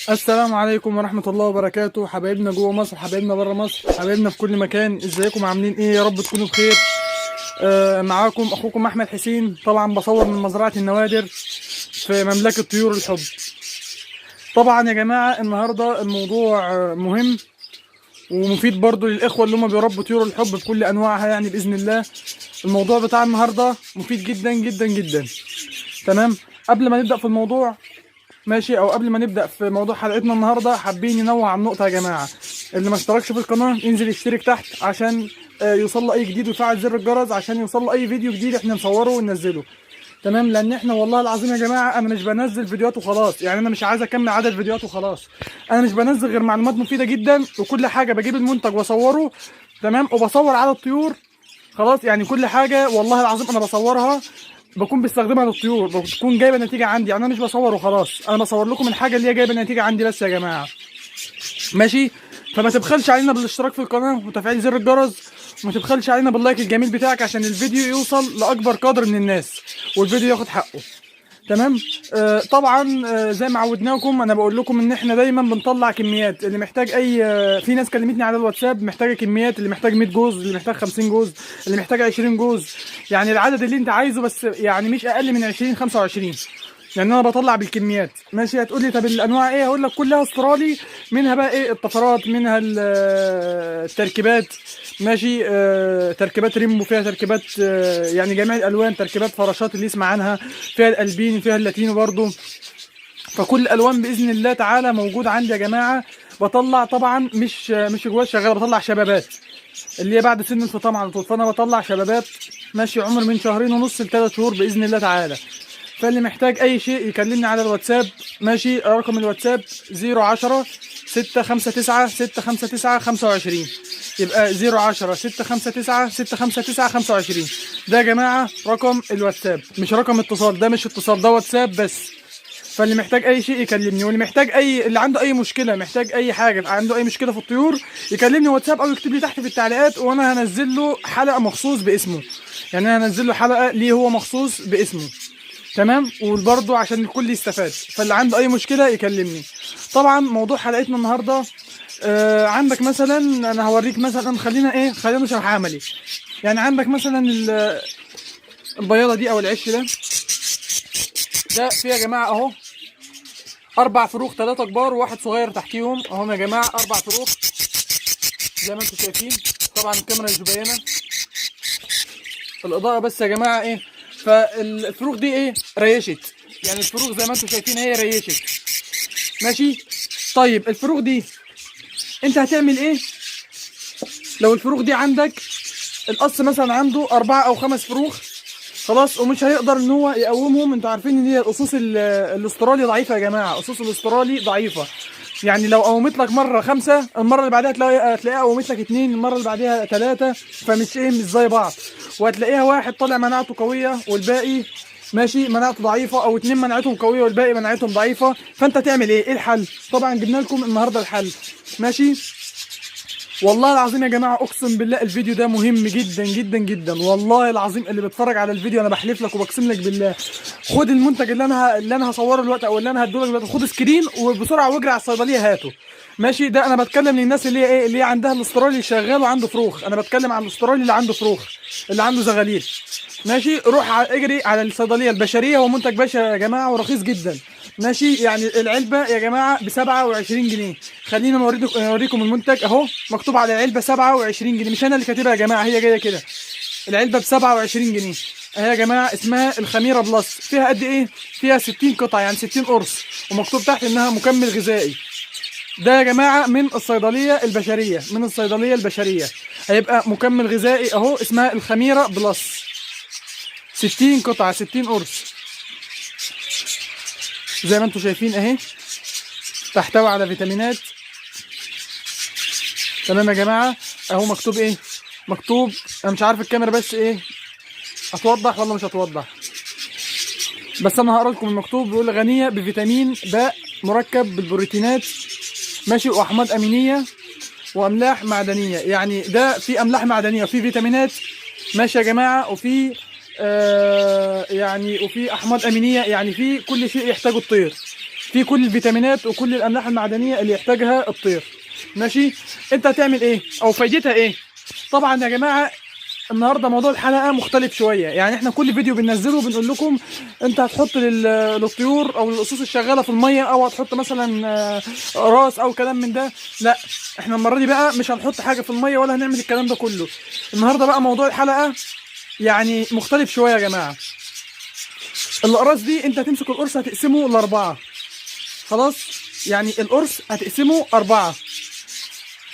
السلام عليكم ورحمة الله وبركاته، حبايبنا جوه مصر، حبايبنا بره مصر، حبايبنا في كل مكان. ازيكم؟ عاملين ايه؟ يا رب تكونوا بخير. معاكم اخوكم احمد حسين، طبعا بصور من مزرعة النوادر في مملكة طيور الحب. طبعا يا جماعة النهاردة الموضوع مهم ومفيد برضو للاخوة اللي هم بيربوا طيور الحب بكل انواعها، يعني باذن الله. الموضوع بتاع النهاردة مفيد جدا جدا جدا. تمام. قبل ما نبدأ في الموضوع، ماشي، او قبل ما نبدا في موضوع حلقتنا النهارده، حابين ننوه عن نقطه يا جماعه. اللي ما اشتركش في القناه ينزل يشترك تحت عشان يوصل له اي جديد، ويفعل زر الجرس عشان يوصل له اي فيديو جديد احنا نصوره وننزله. تمام. لان احنا والله العظيم يا جماعه انا مش بنزل فيديوهات وخلاص، يعني انا مش عايز اكمل عدد فيديوهات وخلاص. انا مش بنزل غير معلومات مفيده جدا، وكل حاجه بجيب المنتج واصوره. تمام. وبصور على الطيور. خلاص، يعني كل حاجه والله العظيم انا بصورها بكون بستخدمها للطيور، بتكون جايبه نتيجه عندي. يعني انا مش بصور وخلاص، انا بصور لكم الحاجه اللي هي جايبه نتيجه عندي بس يا جماعه. ماشي. فما تبخلش علينا بالاشتراك في القناه وتفعيل زر الجرس، وما تبخلش علينا باللايك الجميل بتاعك عشان الفيديو يوصل لاكبر قدر من الناس والفيديو ياخد حقه. تمام. طبعا زي ما عودناكم انا بقول لكم ان احنا دايما بنطلع كميات. اللي محتاج اي في ناس كلمتني على الواتساب محتاجه كميات، اللي محتاج 100 جوز، اللي محتاج 50 جوز، اللي محتاج 20 جوز. يعني العدد اللي انت عايزه، بس يعني مش اقل من 20 25. يعني انا بطلع بالكميات. ماشي. هتقولي طب الانواع ايه؟ هقول لك كلها استرالي. منها بقى ايه؟ الطفرات، منها التركيبات. ماشي. تركيبات ريمبو، فيها تركيبات يعني جميع الالوان، تركيبات فراشات اللي يسمع عنها، فيها الالبيني، فيها اللاتينو برضو. فكل الالوان باذن الله تعالى موجود عندي يا جماعه. بطلع طبعا مش جوات شغاله، بطلع شبابات اللي هي بعد سن الفطام على طول. فانا بطلع شبابات ماشي عمر من شهرين ونص ل3 شهور باذن الله تعالى. فاللي محتاج اي شيء يكلمني على الواتساب. ماشي. رقم الواتساب 010 659 659 25. يبقى 010 659 659 25. ده يا جماعه رقم الواتساب، مش رقم اتصال. ده مش اتصال، ده واتساب بس. فاللي محتاج اي شيء يكلمني، واللي محتاج اللي عنده اي مشكله، محتاج اي حاجه، عنده اي مشكله في الطيور، يكلمني واتساب او يكتب لي تحت في التعليقات، وانا هنزل له حلقه مخصوص باسمه. يعني انا هنزل له حلقه ليه هو مخصوص باسمه. تمام. وبرضه عشان الكل يستفاد. فاللي عنده اي مشكله يكلمني. طبعا موضوع حلقتنا النهارده عندك مثلا، انا هوريك مثلا، خلينا نشرح عملي. يعني عندك مثلا البياضه دي او العش ده فيه يا جماعه اهو 4 فروخ، 3 كبار وواحد صغير تحتيهم اهم يا جماعه. 4 فروخ زي ما انتم شايفين. طبعا الكاميرا مش مبينه، الاضاءه بس يا جماعه ايه. فالفروخ دي ايه؟ ريشت. يعني الفروخ زي ما انتم شايفين هي ريشت. ماشي. طيب الفروخ دي انت هتعمل ايه لو الفروخ دي عندك القص مثلا عنده 4 أو 5 فروخ؟ خلاص، ومش هيقدر ان هو يقومهم. انتوا عارفين ان هي القصوص الاسترالي ضعيفه يا جماعه، قصوص الاسترالي ضعيفه. يعني لو قومت لك مره 5، المره اللي بعدها هتلاقيها قومت لك 2، المره اللي بعدها 3. فمش مش زي بعض. وهتلاقيها واحد طالع مناعته قويه والباقي ماشي مناعته ضعيفه، او 2 مناعتهم قويه والباقي مناعتهم ضعيفه. فانت تعمل ايه؟ ايه الحل؟ طبعا جبنا لكم النهارده الحل. ماشي. والله العظيم يا جماعه اقسم بالله الفيديو ده مهم جدا جدا جدا. والله العظيم اللي بيتفرج على الفيديو انا بحلف لك وبقسم لك بالله، خد المنتج اللي انا هصوره دلوقتي او اللي انا هديه لك دلوقتي، خد سكرين وبسرعه واجري على الصيدليه هاته. ماشي. ده انا بتكلم للناس اللي هي ايه، اللي هي عندها الاسترالي شغال وعنده فروخ. انا بتكلم عن الاسترالي اللي عنده فروخ، اللي عنده زغاليل. ماشي. روح اجري على الصيدليه البشريه، هو منتج بشري يا جماعه ورخيص جدا. ماشي. يعني العلبه يا جماعه ب 27 جنيه. خلينا نوريكم المنتج اهو، مكتوب على العلبه 27 جنيه، مش انا اللي كاتبها يا جماعه، هي جايه كده. العلبه ب 27 جنيه اهي يا جماعه. اسمها الخميره بلس. فيها قد ايه؟ فيها 60 قطعه، يعني 60 قرص، ومكتوب تحت انها مكمل غذائي. ده يا جماعه من الصيدليه البشريه، من الصيدليه البشريه. هيبقى مكمل غذائي اهو، اسمها الخميره بلس. 60 قطعه، 60 قرص زي ما انتم شايفين اهي. تحتوي على فيتامينات. تمام يا جماعه. اهو مكتوب ايه؟ مكتوب، انا مش عارف الكاميرا بس ايه هتوضح ولا مش هتوضح، بس انا هقرا لكم المكتوب. بيقول غنيه بفيتامين باء مركب بالبروتينات، ماشي، واحماض امينيه واملاح معدنيه. يعني ده في املاح معدنيه وفي فيتامينات، ماشي يا جماعه، وفي يعني وفي احماض امينيه، يعني في كل شيء يحتاجه الطير. فيه كل الفيتامينات وكل الاملاح المعدنيه اللي يحتاجها الطير. ماشي. انت هتعمل ايه او فايدتها ايه؟ طبعا يا جماعه النهارده موضوع الحلقه مختلف شويه، يعني احنا كل فيديو بننزله بنقول لكم انت هتحط للطيور او للقصوص الشغاله في الميه، او هتحط مثلا راس او كلام من ده. لا، احنا المره دي بقى مش هنحط حاجه في الميه ولا هنعمل الكلام ده كله. النهارده بقى موضوع الحلقه يعني مختلف شويه يا جماعه. الاقراص دي انت هتمسك القرص هتقسمه ل4. خلاص، يعني القرص هتقسمه 4.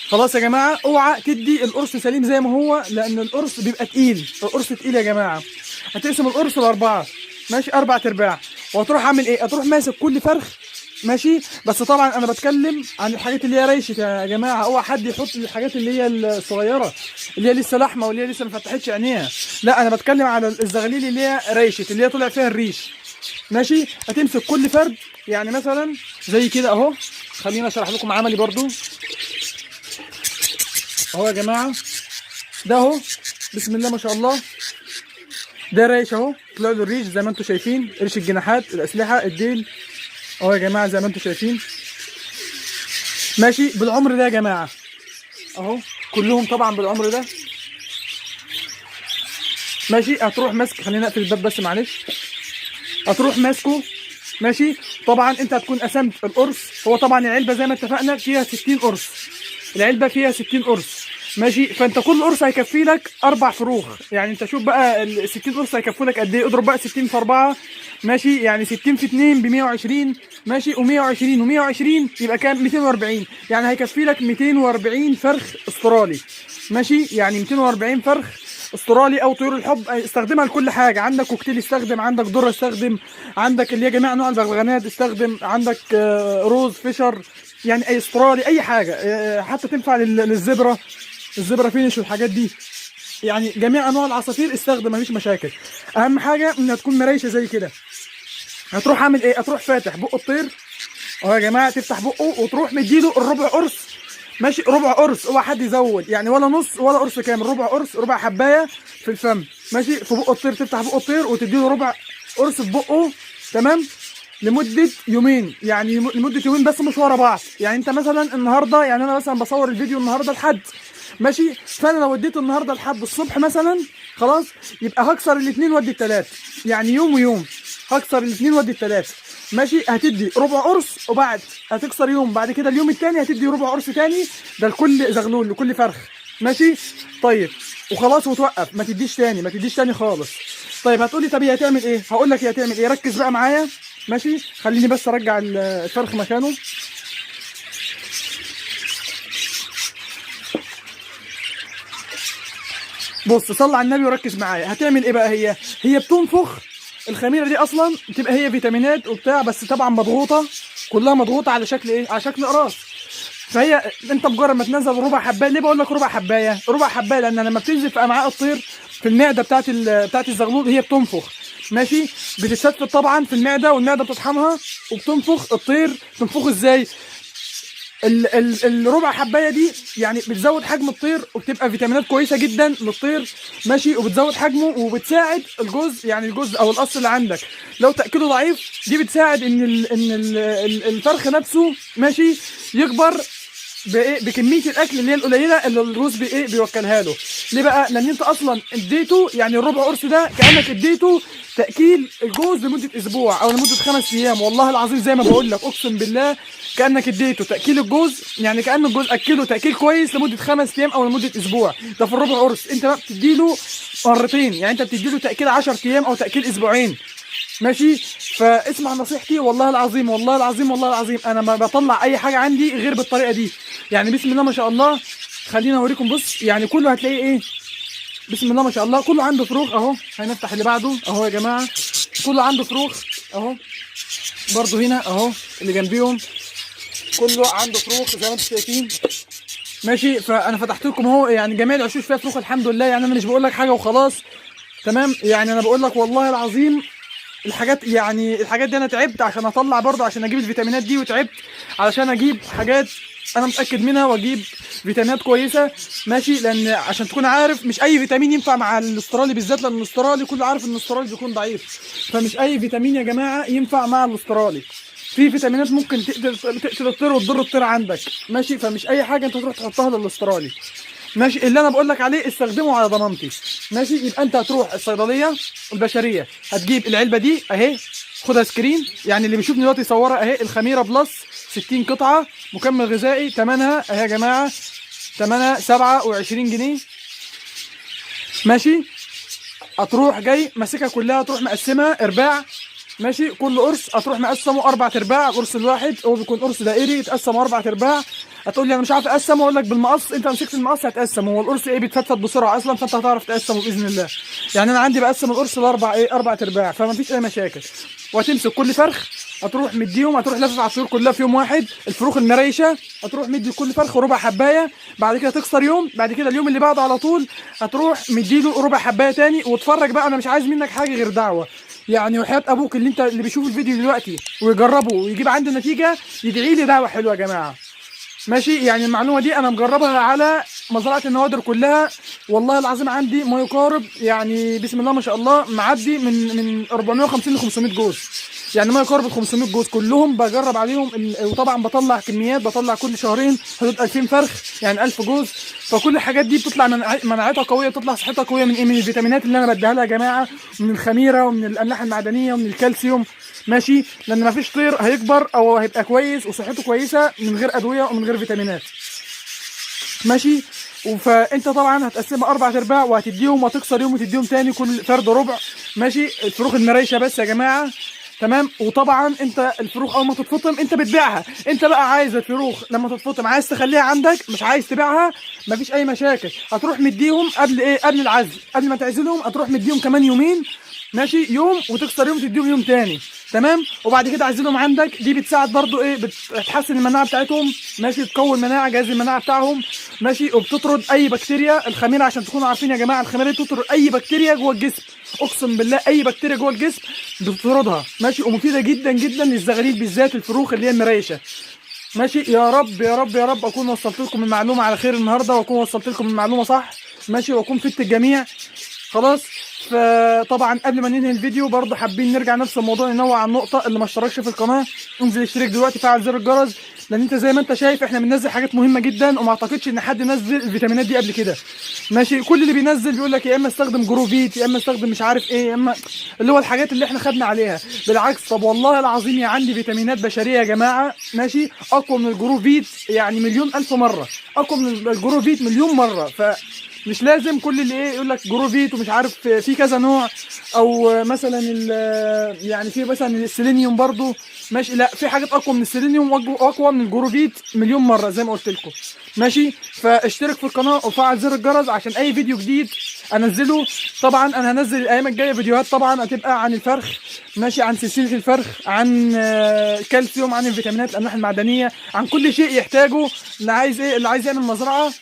خلاص يا جماعه، اوعى تدي القرص سليم زي ما هو، لان القرص بيبقى تقيل. القرص تقيل يا جماعه. هتقسم القرص ل4، ماشي، 4/4. وهتروح عامل ايه؟ هتروح ماسك كل فرخ، ماشي. بس طبعا انا بتكلم عن الحاجات اللي هي ريشت يا جماعه. اوعى حد يحط الحاجات اللي هي الصغيره اللي هي لسه لحمه واللي هي لسه ما فتحتش عينيها. لا، انا بتكلم على الزغاليل اللي هي ريشت، اللي هي طلع فيها الريش. ماشي. هتمسك كل فرد يعني مثلا زي كده اهو. خليني اشرح لكم عملي برضو اهو يا جماعه. ده اهو بسم الله ما شاء الله، ده ريش اهو، طلع له الريش زي ما انتم شايفين، ريش الجناحات، الاسلحه، الديل اهو يا جماعه زي ما انتم شايفين. ماشي. بالعمر ده يا جماعه اهو، كلهم طبعا بالعمر ده. ماشي. هتروح ماسك، خلينا نقفل الباب بس معلش. هتروح ماسكه، ماشي. طبعا انت هتكون قسمت القرص. هو طبعا العلبه زي ما اتفقنا فيها 60 قرص، العلبه فيها 60 قرص، ماشي. فانت كل قرص هيكفي لك 4 فروخ. يعني انت شوف بقى ال 60 قرص هيكفوا لك قد ايه. اضرب بقى 60 في 4، ماشي، يعني 60 في 2 ب 120، ماشي. و120 و120 يبقى كام؟ 240. يعني هيكفي لك 240 فرخ استرالي، ماشي. يعني 240 فرخ استرالي او طيور الحب استخدمها لكل حاجه. عندك كوكتيل استخدم، عندك ذره استخدم، عندك اللي هي جميع انواع البغبغانات استخدم، عندك روز فيشر، يعني اي استرالي اي حاجه، حتى تنفع للزبره، الزبره فينش والحاجات دي. يعني جميع انواع العصافير استخدم، مفيش مشاكل. اهم حاجه انها تكون مريشه زي كده. هتروح عامل ايه؟ هتروح فاتح بق الطير اهو يا جماعه، تفتح بقه وتروح مديله الربع قرص، ماشي. ربع قرص، اوعى حد يزود، يعني ولا نص ولا قرص كامل، ربع قرص، ربع حبايه في الفم، ماشي. في بق الطير تفتح بق الطير وتديله ربع قرص في بقه، تمام، لمده يومين. يعني لمده يومين بس، مش ورا بعض. يعني انت مثلا النهارده، يعني انا مثلا بصور الفيديو النهارده لحد، ماشي. فانا لو اديته النهارده لحد الصبح مثلا، خلاص، يبقى هكسر الاثنين وادي الثلاث، يعني يوم ويوم. هكسر الاثنين وادي الثلاث، ماشي. هتدي ربع قرص، وبعد هتكسر يوم، بعد كده اليوم الثاني هتدي ربع قرص ثاني، ده لكل زغلول لكل فرخ، ماشي. طيب وخلاص، وتوقف، ما تديش ثاني، ما تديش ثاني خالص. طيب هتقولي طب هي هتعمل ايه؟ هقول لك هي هتعمل ايه. ركز بقى معايا، ماشي. خليني بس ارجع الفرخ مكانه. بص، صلي على النبي وركز معايا. هتعمل ايه بقى؟ هي بتنفخ الخميره دي، اصلا بتبقى هي فيتامينات وبتاع، بس طبعا مضغوطه، كلها مضغوطه على شكل ايه؟ على شكل اقراص. فهي انت مجرد ما تنزل ربع حبايه. ليه بقول لك ربع حبايه؟ ربع حبايه لان لما بتنزل في امعاء الطير في المعده بتاعت الزغلول هي بتنفخ، ماشي. بتتفتفت طبعا في المعده، والمعده بتطحنها وبتنفخ الطير. تنفخه ازاي؟ الربع حبايه دي يعني بتزود حجم الطير، وبتبقى فيتامينات كويسه جدا للطير، ماشي. وبتزود حجمه وبتساعد الجزء، يعني الجزء او القص اللي عندك لو تاكيله ضعيف، دي بتساعد ان الفرخ نفسه، ماشي، يكبر بكميه الاكل اللي هي القليله اللي الروز بيوكلها له. ليه بقى؟ لان انت اصلا اديته، يعني الربع قرص ده كانك اديته تاكيل الجوز لمده اسبوع او لمده 5 ايام. والله العظيم زي ما بقول لك، اقسم بالله كانك اديته تاكيل الجوز، يعني كان الجوز اكله تاكيل كويس لمده 5 ايام او لمده اسبوع. ده في الربع قرص. انت بقى بتديله مرتين، يعني انت بتديله تاكيل 10 ايام او تاكيل اسبوعين، ماشي. فاسمع نصيحتي، والله العظيم والله العظيم والله العظيم انا ما بطلع اي حاجه عندي غير بالطريقه دي. يعني بسم الله ما شاء الله. خلينا اوريكم. بص، يعني كله هتلاقيه ايه؟ بسم الله ما شاء الله، كله عنده فروخ اهو. هنفتح اللي بعده اهو يا جماعه، كله عنده فروخ اهو. برضو هنا اهو اللي جنبيهم كله عنده فروخ زي ما انتم شايفين، ماشي. فانا فتحت لكم اهو، يعني جميع العشوش فيها فروخ الحمد لله. يعني انا مش بقول لك حاجه وخلاص، تمام. يعني انا بقول لك والله العظيم الحاجات دي انا تعبت عشان اطلع برضه، عشان اجيب الفيتامينات دي، وتعبت علشان اجيب حاجات انا متاكد منها، واجيب فيتامينات كويسه، ماشي. لان عشان تكون عارف مش اي فيتامين ينفع مع الاسترالي بالذات، لان الاسترالي كله عارف ان الاسترالي بيكون ضعيف، فمش اي فيتامين يا جماعه ينفع مع الاسترالي. في فيتامينات ممكن تقتل الطير وتضر الطير عندك، ماشي. فمش اي حاجه انت تروح تحطها للاسترالي، ماشي. اللي انا بقول لك عليه استخدمه على ضمانتي، ماشي. يبقى انت هتروح الصيدليه البشريه، هتجيب العلبه دي اهي، خدها سكرين، يعني اللي بيشوفني دلوقتي يصورها اهي. الخميره بلس 60 قطعه، مكمل غذائي، ثمنها اهي يا جماعه، ثمنها 27 جنيه، ماشي. هتروح جاي ماسكها كلها، تروح مقسمها ارباع، ماشي. كل قرص هتروح مقسمه 4 ارباع. القرص الواحد هو بيكون قرص دائري يتقسم 4 ارباع. هتقول لي انا مش عارف اقسمه، اقول لك بالمقص، انت مسكت المقص هتقسم. هو القرص ايه بيتفتفت بسرعه اصلا، فانت هتعرف تقسمه باذن الله. يعني انا عندي بقسم القرص لاربع ايه 4 ارباع، فما فيش اي مشاكل. وهتمسك كل فرخ هتروح مديهم، هتروح لافف على الطيور كلها في يوم واحد. الفروخ المريشه هتروح مدي كل فرخ ربع حبايه، بعد كده تكسر يوم، بعد كده اليوم اللي بعده على طول هتروح مديله ربع حبايه تاني. واتفرج بقى، انا مش عايز منك حاجه غير دعوه، يعني وحياة ابوك اللي بيشوف الفيديو دلوقتي ويجربه ويجيب عنده نتيجه، يدعي لي دعوه حلوه يا جماعه، ماشي. يعني المعلومه دي انا مجربها على مزرعه النوادر كلها، والله العظيم عندي ما يقارب، يعني بسم الله ما شاء الله، معدي من 450 ل 500 جوز، يعني ما يقارب ال 500 جوز كلهم بجرب عليهم. وطبعا بطلع كميات، بطلع كل شهرين حدود 2000 فرخ، يعني 1000 جوز. فكل الحاجات دي بتطلع مناعتها قويه، بتطلع صحتها قويه من ايه؟ من الفيتامينات اللي انا بديها لها يا جماعه، من الخميره ومن الاملاح المعدنيه ومن الكالسيوم، ماشي. لان ما فيش طير هيكبر او هيبقى كويس وصحته كويسه من غير ادويه ومن غير فيتامينات، ماشي. فانت طبعا هتقسمها 4 ارباع وهتديهم، وتكسر يوم وتديهم تاني كل فرد ربع، ماشي. الفروخ المريشه بس يا جماعه، تمام. وطبعا انت الفروخ اول ما تتفطم انت بتبيعها. انت بقى عايز الفروخ لما تتفطم عايز تخليها عندك، مش عايز تبيعها، مفيش اي مشاكل. هتروح مديهم قبل ايه؟ قبل العزل، قبل ما تعزلهم هتروح مديهم كمان يومين، ماشي. يوم وتكسر يوم تديهم يوم تاني، تمام. وبعد كده عزلهم عندك. دي بتساعد برضو ايه؟ بتحسن المناعه بتاعتهم، ماشي. تقوي المناعه، جهاز المناعه بتاعهم، ماشي. وبتطرد اي بكتيريا. الخميره عشان تكونوا عارفين يا جماعه، الخميره دي بتطرد اي بكتيريا جوه الجسم، اقسم بالله اي بكتيريا جوه الجسم بتطردها، ماشي. ومفيده جدا جدا للزغاليل بالذات، الفروخ اللي هي المريشه، ماشي. يا رب يا رب يا رب اكون وصلت لكم المعلومه على خير النهارده، واكون وصلت لكم المعلومه صح، ماشي. واكون فدت الجميع خلاص. فطبعا قبل ما ننهي الفيديو برضه حابين نرجع نفس الموضوع، ننوع عن النقطه. اللي ما اشتركش في القناه انزل اشترك دلوقتي، فعل زر الجرس، لان انت زي ما انت شايف احنا بننزل حاجات مهمه جدا، وما اعتقدش ان حد نزل الفيتامينات دي قبل كده، ماشي. كل اللي بينزل بيقول لك يا اما استخدم جروفيت، يا اما استخدم مش عارف ايه، يا اما اللي هو الحاجات اللي احنا خدنا عليها. بالعكس، طب والله العظيم يا عندي فيتامينات بشريه يا جماعه، ماشي، اقوى من الجروفيت يعني مليون الف مره، اقوى من الجروفيت مليون مره. مش لازم كل اللي ايه يقول لك جروفيت ومش عارف في كذا نوع، او مثلا يعني في مثلا السيلينيوم برضو، ماشي. لا، في حاجات اقوى من السيلينيوم واقوى من الجروفيت مليون مره زي ما قلت لكم، ماشي. فاشترك في القناه وفعل زر الجرس عشان اي فيديو جديد انزله. طبعا انا هنزل الايام الجايه فيديوهات طبعا هتبقى عن الفرخ، ماشي، عن سلسله الفرخ، عن الكالسيوم، عن الفيتامينات، الاملاح المعدنيه، عن كل شيء يحتاجه اللي عايز ايه، اللي عايز يعمل مزرعه،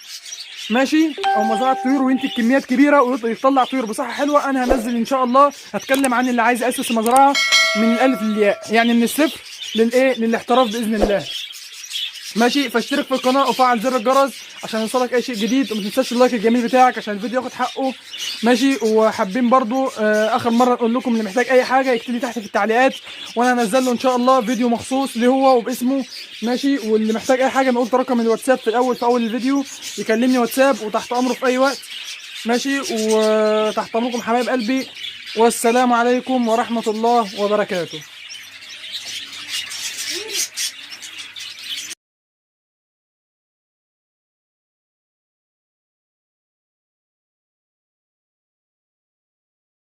ماشي، او مزرعه طيور وينتج كميات كبيره ويطلع طيور بصحه حلوه. انا هنزل ان شاء الله، هتكلم عن اللي عايز ياسس مزرعه من الالف للياء، يعني من الصفر للاحتراف باذن الله، ماشي. فاشترك في القناه وفعل زر الجرس عشان يوصلك اي شيء جديد، وما تنساش اللايك الجميل بتاعك عشان الفيديو ياخد حقه، ماشي. وحابين برضو اخر مره نقول لكم اللي محتاج اي حاجه يكتب لي تحت في التعليقات، وانا هنزل له ان شاء الله فيديو مخصوص ليه هو وباسمه، ماشي. واللي محتاج اي حاجه انا قلت رقم الواتساب في اول الفيديو، يكلمني واتساب وتحت امره في اي وقت، ماشي. وتحت امركم حبايب قلبي، والسلام عليكم ورحمه الله وبركاته.